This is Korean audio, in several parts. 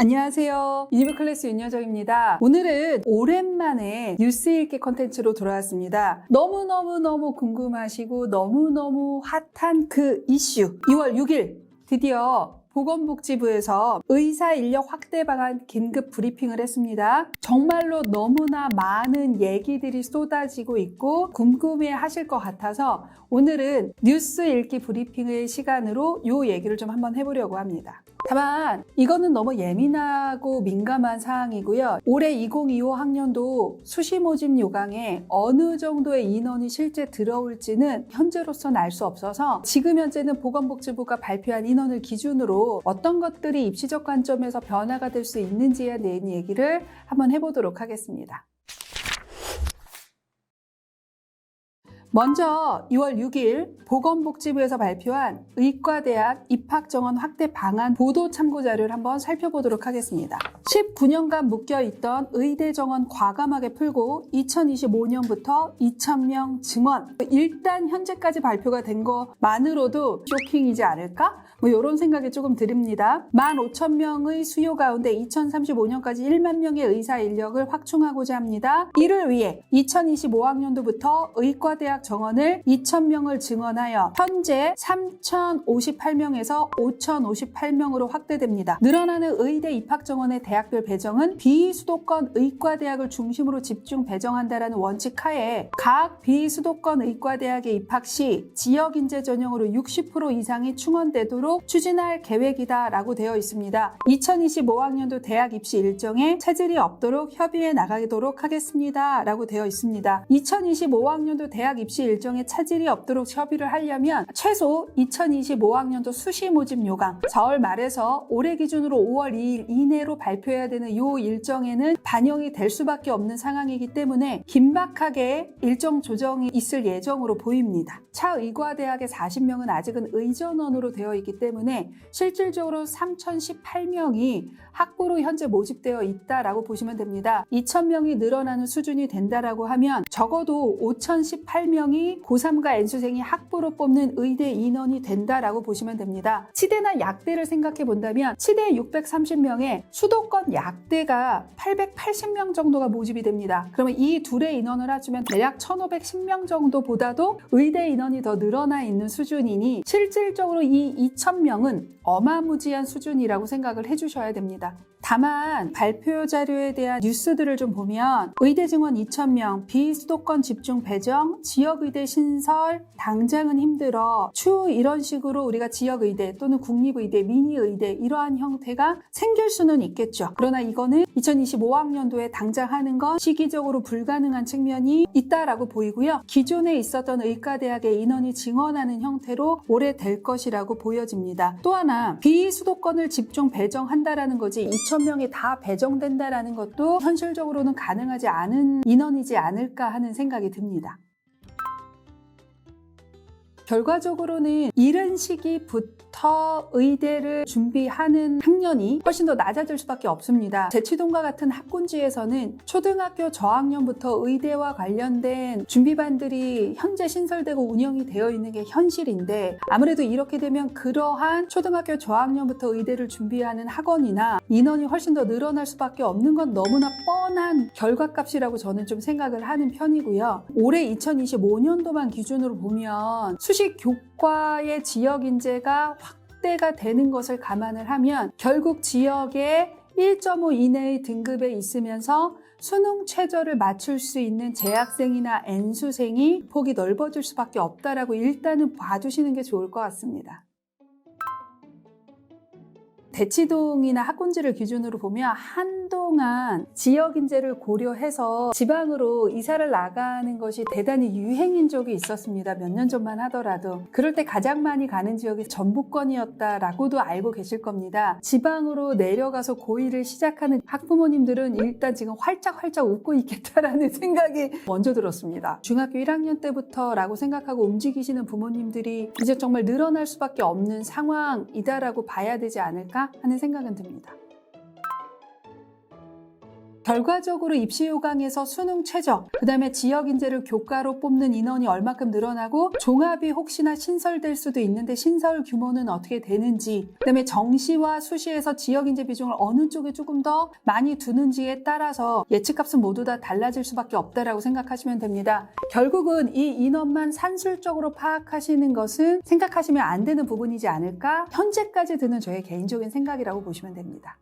안녕하세요. 유니브클래스 윤여정입니다. 오늘은 오랜만에 뉴스 읽기 컨텐츠로 돌아왔습니다. 너무너무 궁금하시고 너무너무 핫한 그 이슈 2월 6일 드디어 보건복지부에서 의사 인력 확대 방안 긴급 브리핑을 했습니다. 정말로 너무나 많은 얘기들이 쏟아지고 있고 궁금해 하실 것 같아서 오늘은 뉴스 읽기 브리핑의 시간으로 이 얘기를 좀 한번 해보려고 합니다. 다만 이거는 너무 예민하고 민감한 사항이고요. 올해 2025 학년도 수시 모집 요강에 어느 정도의 인원이 실제 들어올지는 현재로서는 알 수 없어서 지금 현재는 보건복지부가 발표한 인원을 기준으로 어떤 것들이 입시적 관점에서 변화가 될 수 있는지에 대한 얘기를 한번 해보도록 하겠습니다. 먼저 2월 6일 보건복지부에서 발표한 의과대학 입학정원 확대 방안 보도 참고자료를 한번 살펴보도록 하겠습니다. 19년간 묶여있던 의대 정원 과감하게 풀고 2025년부터 2,000명 증원. 일단 현재까지 발표가 된 것만으로도 쇼킹이지 않을까? 이런 생각이 조금 듭니다. 15,000명의 수요 가운데 2035년까지 1만 명의 의사 인력을 확충하고자 합니다. 이를 위해 2025학년도부터 의과대학 정원을 2,000명을 증원하여 현재 3,058명에서 5,058명으로 확대됩니다. 늘어나는 의대 입학 정원의 대학별 배정은 비수도권 의과대학을 중심으로 집중 배정한다라는 원칙 하에 각 비수도권 의과대학에 입학 시 지역인재 전형으로 60% 이상이 충원되도록 추진할 계획이다라고 되어 있습니다. 2025학년도 대학 입시 일정에 차질이 없도록 협의해 나가도록 하겠습니다. 라고 되어 있습니다. 2025학년도 대학 입시 일정에 차질이 없도록 협의를 하려면 최소 2025학년도 수시 모집 요강 4월 말에서 올해 기준으로 5월 2일 이내로 발표해야 되는 이 일정에는 반영이 될 수밖에 없는 상황이기 때문에 긴박하게 일정 조정이 있을 예정으로 보입니다. 차의과대학의 40명은 아직은 의전원으로 되어 있기 때문에 실질적으로 3,018명이 학부로 현재 모집되어 있다라고 보시면 됩니다. 2,000명이 늘어나는 수준이 된다라고 하면 적어도 5,018명이 고3과 N수생이 학부로 뽑는 의대 인원이 된다라고 보시면 됩니다. 치대나 약대를 생각해 본다면 치대 630명에 수도권 약대가 880명 정도가 모집이 됩니다. 그러면 이 둘의 인원을 합치면 대략 1,510명 정도보다도 의대 인원이 더 늘어나 있는 수준이니 실질적으로 이 2,000명은 어마무지한 수준이라고 생각을 해주셔야 됩니다. 다만 발표 자료에 대한 뉴스들을 좀 보면 의대 증원 2,000명, 비수도권 집중 배정, 지역의대 신설, 당장은 힘들어, 추후 이런 식으로 우리가 지역의대 또는 국립의대, 미니의대 이러한 형태가 생길 수는 있겠죠. 그러나 이거는 2025학년도에 당장 하는 건 시기적으로 불가능한 측면이 있다라고 보이고요. 기존에 있었던 의과대학의 인원이 증원하는 형태로 올해 될 것이라고 보여집니다. 또 하나 비수도권을 집중 배정한다라는 거지 2,000명이 다 배정된다라는 것도 현실적으로는 가능하지 않은 인원이지 않을까 하는 생각이 듭니다. 결과적으로는 이른 시기부터 의대를 준비하는 학년이 훨씬 더 낮아질 수밖에 없습니다. 제치동과 같은 학군지에서는 초등학교 저학년부터 의대와 관련된 준비반들이 현재 신설되고 운영이 되어 있는 게 현실인데 아무래도 이렇게 되면 그러한 초등학교 저학년부터 의대를 준비하는 학원이나 인원이 훨씬 더 늘어날 수밖에 없는 건 너무나 뻔한 결과값이라고 저는 좀 생각을 하는 편이고요. 올해 2025년도만 기준으로 보면 수시 교과의 지역 인재가 확대가 되는 것을 감안을 하면 결국 지역에 1.5 이내의 등급에 있으면서 수능 최저를 맞출 수 있는 재학생이나 N수생이 폭이 넓어질 수밖에 없다라고 일단은 봐주시는 게 좋을 것 같습니다. 대치동이나 학군지를 기준으로 보면 한동안 지역 인재를 고려해서 지방으로 이사를 나가는 것이 대단히 유행인 적이 있었습니다. 몇 년 전만 하더라도. 그럴 때 가장 많이 가는 지역이 전북권이었다라고도 알고 계실 겁니다. 지방으로 내려가서 고1을 시작하는 학부모님들은 일단 지금 활짝활짝 웃고 있겠다라는 생각이 먼저 들었습니다. 중학교 1학년 때부터라고 생각하고 움직이시는 부모님들이 이제 정말 늘어날 수밖에 없는 상황이다라고 봐야 되지 않을까 하는 생각은 듭니다. 결과적으로 입시 요강에서 수능 최저, 그 다음에 지역 인재를 교과로 뽑는 인원이 얼마큼 늘어나고 종합이 혹시나 신설될 수도 있는데 신설 규모는 어떻게 되는지, 그 다음에 정시와 수시에서 지역 인재 비중을 어느 쪽에 조금 더 많이 두는지에 따라서 예측값은 모두 다 달라질 수밖에 없다라고 생각하시면 됩니다. 결국은 이 인원만 산술적으로 파악하시는 것은 생각하시면 안 되는 부분이지 않을까? 현재까지 드는 저의 개인적인 생각이라고 보시면 됩니다.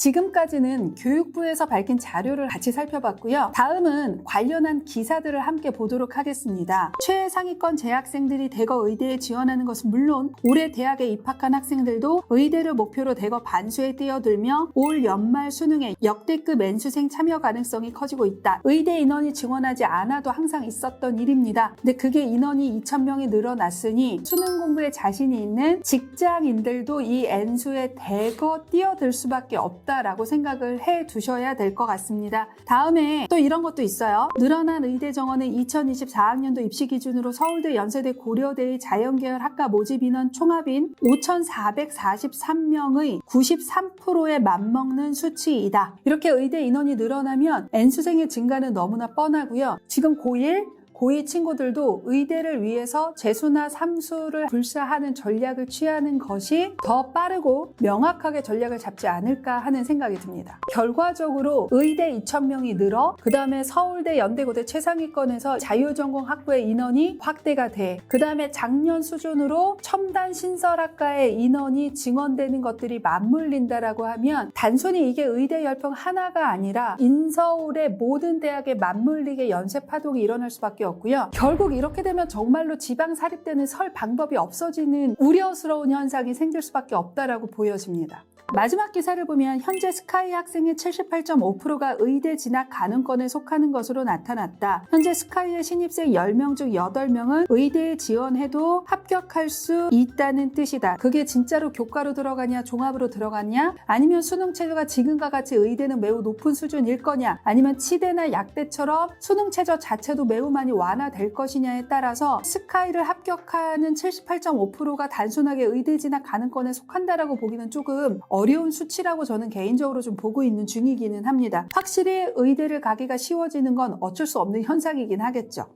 지금까지는 교육부에서 밝힌 자료를 같이 살펴봤고요. 다음은 관련한 기사들을 함께 보도록 하겠습니다. 최상위권 재학생들이 대거 의대에 지원하는 것은 물론 올해 대학에 입학한 학생들도 의대를 목표로 대거 반수에 뛰어들며 올 연말 수능에 역대급 N수생 참여 가능성이 커지고 있다. 의대 인원이 증원하지 않아도 항상 있었던 일입니다. 근데 그게 인원이 2,000명이 늘어났으니 수능 공부에 자신이 있는 직장인들도 이 N수에 대거 뛰어들 수밖에 없다. 라고 생각을 해 두셔야 될 것 같습니다. 다음에 또 이런 것도 있어요. 늘어난 의대 정원은 2024학년도 입시 기준으로 서울대, 연세대, 고려대의 자연계열 학과 모집 인원 총합인 5,443명의 93%에 맞먹는 수치이다. 이렇게 의대 인원이 늘어나면 N수생의 증가는 너무나 뻔하고요. 지금 고1, 고2 친구들도 의대를 위해서 재수나 삼수를 불사하는 전략을 취하는 것이 더 빠르고 명확하게 전략을 잡지 않을까 하는 생각이 듭니다. 결과적으로 의대 2,000명이 늘어 그 다음에 서울대, 연대고대 최상위권에서 자유전공 학부의 인원이 확대가 돼. 그 다음에 작년 수준으로 첨단 신설학과의 인원이 증원되는 것들이 맞물린다라고 하면 단순히 이게 의대 열풍 하나가 아니라 인서울의 모든 대학에 맞물리게 연쇄 파동이 일어날 수밖에 없고요. 결국 이렇게 되면 정말로 지방 사립대는 설 방법이 없어지는 우려스러운 현상이 생길 수밖에 없다라고 보여집니다. 마지막 기사를 보면 현재 스카이 학생의 78.5%가 의대 진학 가능권에 속하는 것으로 나타났다. 현재 스카이의 신입생 10명 중 8명은 의대에 지원해도 합격할 수 있다는 뜻이다. 그게 진짜로 교과로 들어가냐 종합으로 들어가냐 아니면 수능 최저가 지금과 같이 의대는 매우 높은 수준일 거냐 아니면 치대나 약대처럼 수능 최저 자체도 매우 많이 완화될 것이냐에 따라서 스카이를 합격하는 78.5%가 단순하게 의대 진학 가능권에 속한다라고 보기는 조금 어려운 수치라고 저는 개인적으로 좀 보고 있는 중이기는 합니다. 확실히 의대를 가기가 쉬워지는 건 어쩔 수 없는 현상이긴 하겠죠.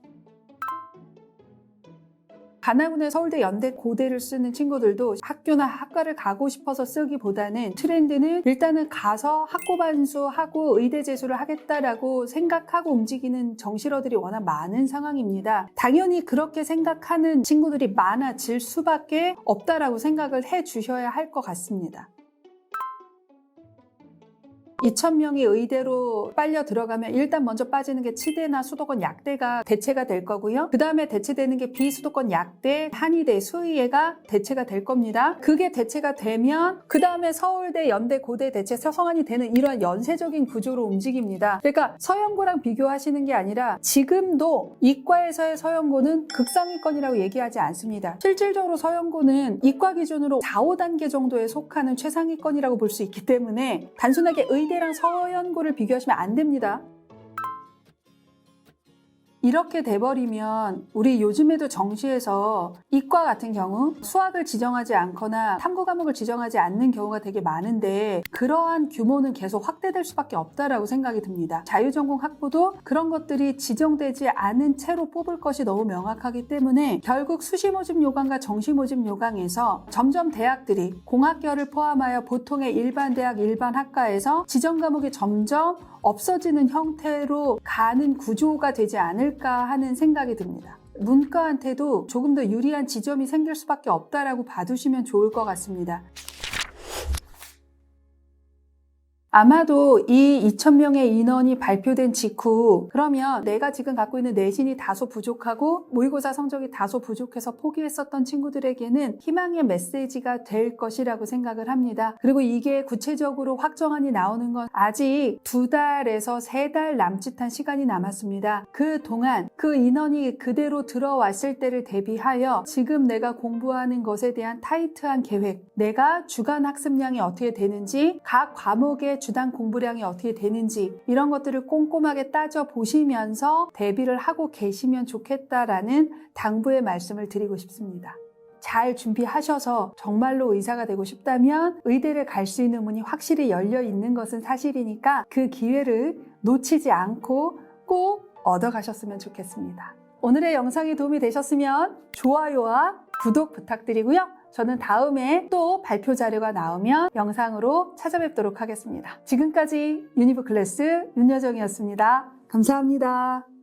가나군의 서울대, 연대, 고대를 쓰는 친구들도 학교나 학과를 가고 싶어서 쓰기보다는 트렌드는 일단은 가서 학고 반수하고 의대 재수를 하겠다라고 생각하고 움직이는 정실어들이 워낙 많은 상황입니다. 당연히 그렇게 생각하는 친구들이 많아질 수밖에 없다라고 생각을 해 주셔야 할 것 같습니다. 2,000명이 의대로 빨려 들어가면 일단 먼저 빠지는 게 치대나 수도권 약대가 대체가 될 거고요. 그 다음에 대체되는 게 비수도권 약대, 한의대, 수의예가 대체가 될 겁니다. 그게 대체가 되면 그 다음에 서울대, 연대, 고대 대체 서성안이 되는 이러한 연쇄적인 구조로 움직입니다. 그러니까 서영고랑 비교하시는 게 아니라 지금도 이과에서의 서영고는 극상위권이라고 얘기하지 않습니다. 실질적으로 서영고는 이과 기준으로 4, 5단계 정도에 속하는 최상위권이라고 볼 수 있기 때문에 단순하게 의대랑 서연고를 비교하시면 안 됩니다. 이렇게 돼버리면 우리 요즘에도 정시에서 이과 같은 경우 수학을 지정하지 않거나 탐구 과목을 지정하지 않는 경우가 되게 많은데 그러한 규모는 계속 확대될 수밖에 없다라고 생각이 듭니다. 자유전공 학부도 그런 것들이 지정되지 않은 채로 뽑을 것이 너무 명확하기 때문에 결국 수시 모집 요강과 정시 모집 요강에서 점점 대학들이 공학계열을 포함하여 보통의 일반 대학, 일반 학과에서 지정 과목이 점점 없어지는 형태로 가는 구조가 되지 않을까 하는 생각이 듭니다. 문과한테도 조금 더 유리한 지점이 생길 수밖에 없다라고 봐두시면 좋을 것 같습니다. 아마도 이 2,000명의 인원이 발표된 직후 그러면 내가 지금 갖고 있는 내신이 다소 부족하고 모의고사 성적이 다소 부족해서 포기했었던 친구들에게는 희망의 메시지가 될 것이라고 생각을 합니다. 그리고 이게 구체적으로 확정안이 나오는 건 아직 2달에서 3달 남짓한 시간이 남았습니다. 그동안 그 인원이 그대로 들어왔을 때를 대비하여 지금 내가 공부하는 것에 대한 타이트한 계획, 내가 주간 학습량이 어떻게 되는지, 각 과목의 주당 공부량이 어떻게 되는지 이런 것들을 꼼꼼하게 따져보시면서 대비를 하고 계시면 좋겠다라는 당부의 말씀을 드리고 싶습니다. 잘 준비하셔서 정말로 의사가 되고 싶다면 의대를 갈 수 있는 문이 확실히 열려 있는 것은 사실이니까 그 기회를 놓치지 않고 꼭 얻어가셨으면 좋겠습니다. 오늘의 영상이 도움이 되셨으면 좋아요와 구독 부탁드리고요. 저는 다음에 또 발표 자료가 나오면 영상으로 찾아뵙도록 하겠습니다. 지금까지 유니브 클래스 윤여정이었습니다. 감사합니다.